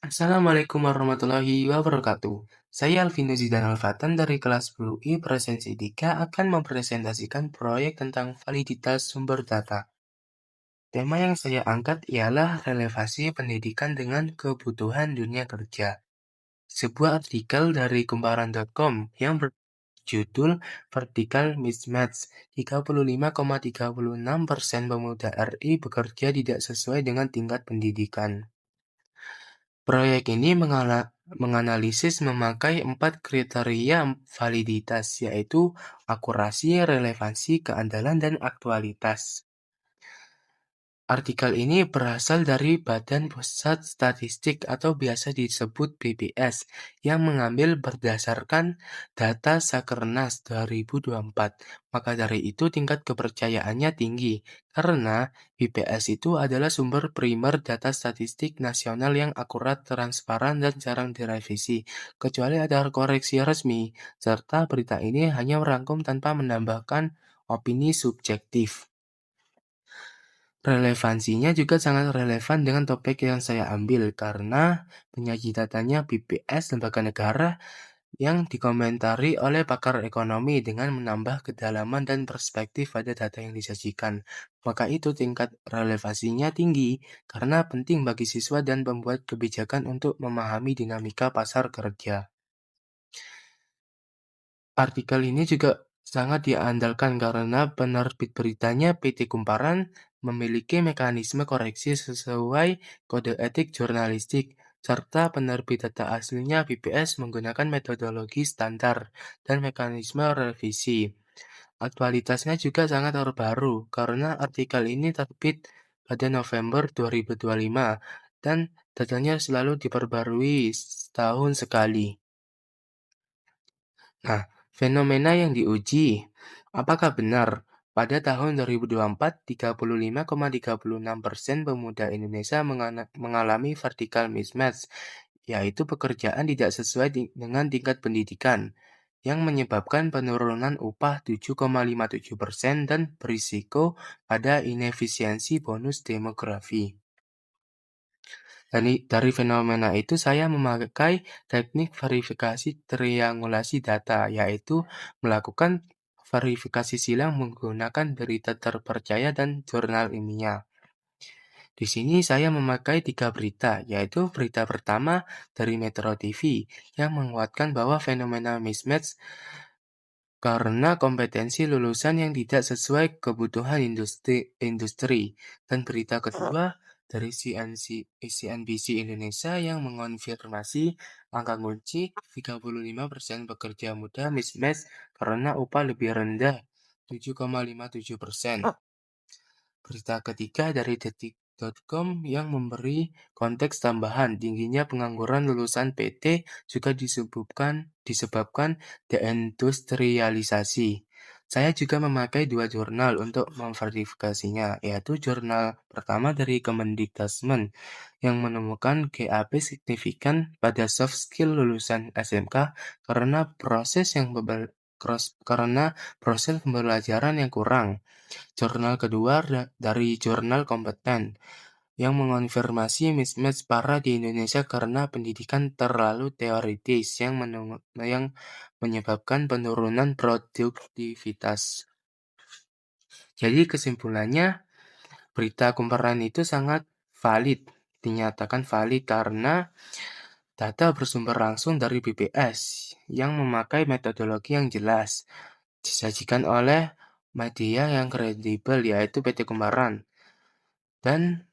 Assalamualaikum warahmatullahi wabarakatuh. Saya Alvino Zidan Alfatan dari kelas 10 I Presensi 3 akan mempresentasikan proyek tentang validitas sumber data. Tema yang saya angkat ialah relevansi pendidikan dengan kebutuhan dunia kerja. Sebuah artikel dari kumparan.com yang berjudul Vertical Mismatch, 35,36% pemuda RI bekerja tidak sesuai dengan tingkat pendidikan. Proyek ini menganalisis memakai 4 kriteria validitas, yaitu akurasi, relevansi, keandalan, dan aktualitas. Artikel ini berasal dari Badan Pusat Statistik atau biasa disebut BPS yang mengambil berdasarkan data Sakernas 2024. Maka dari itu tingkat kepercayaannya tinggi karena BPS itu adalah sumber primer data statistik nasional yang akurat, transparan, dan jarang direvisi, kecuali ada koreksi resmi, serta berita ini hanya merangkum tanpa menambahkan opini subjektif. Relevansinya juga sangat relevan dengan topik yang saya ambil karena penyaji datanya BPS lembaga negara yang dikomentari oleh pakar ekonomi dengan menambah kedalaman dan perspektif pada data yang disajikan. Maka itu tingkat relevansinya tinggi karena penting bagi siswa dan pembuat kebijakan untuk memahami dinamika pasar kerja. Artikel ini juga sangat diandalkan karena penerbit beritanya PT Kumparan memiliki mekanisme koreksi sesuai kode etik jurnalistik, serta penerbit data aslinya BPS menggunakan metodologi standar dan mekanisme revisi. Aktualitasnya juga sangat terbaru karena artikel ini terbit pada November 2025 dan datanya selalu diperbarui setahun sekali. Nah, fenomena yang diuji, apakah benar pada tahun 2024, 35,36% pemuda Indonesia mengalami vertical mismatch, yaitu pekerjaan tidak sesuai dengan tingkat pendidikan, yang menyebabkan penurunan upah 7,57% dan berisiko pada inefisiensi bonus demografi. Dari fenomena itu saya memakai teknik verifikasi triangulasi data, yaitu melakukan verifikasi silang menggunakan berita terpercaya dan jurnal ilmiah. Di sini saya memakai 3 berita, yaitu berita pertama dari Metro TV yang menguatkan bahwa fenomena mismatch karena kompetensi lulusan yang tidak sesuai kebutuhan industri. Dan berita kedua dari CNBC Indonesia yang mengonfirmasi angka kunci 35% pekerja muda mismatch karena upah lebih rendah 7,57%. Berita ketiga dari detik.com yang memberi konteks tambahan tingginya pengangguran lulusan PT juga disebabkan deindustrialisasi. Saya juga memakai 2 jurnal untuk memverifikasinya, yaitu jurnal pertama dari Kemendikbudristek yang menemukan GAP signifikan pada soft skill lulusan SMK karena proses pembelajaran yang kurang. Jurnal kedua dari Jurnal Kompeten yang mengonfirmasi mismatch parah di Indonesia karena pendidikan terlalu teoritis yang menyebabkan penurunan produktivitas. Jadi kesimpulannya, berita kumparan itu sangat valid, dinyatakan valid karena data bersumber langsung dari BPS yang memakai metodologi yang jelas, disajikan oleh media yang kredibel yaitu PT Kumparan, dan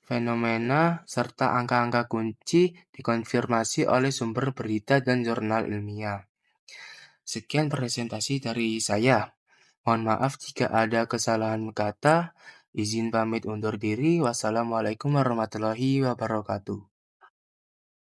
fenomena serta angka-angka kunci dikonfirmasi oleh sumber berita dan jurnal ilmiah. Sekian presentasi dari saya. Mohon maaf jika ada kesalahan kata. Izin pamit undur diri. Wassalamualaikum warahmatullahi wabarakatuh.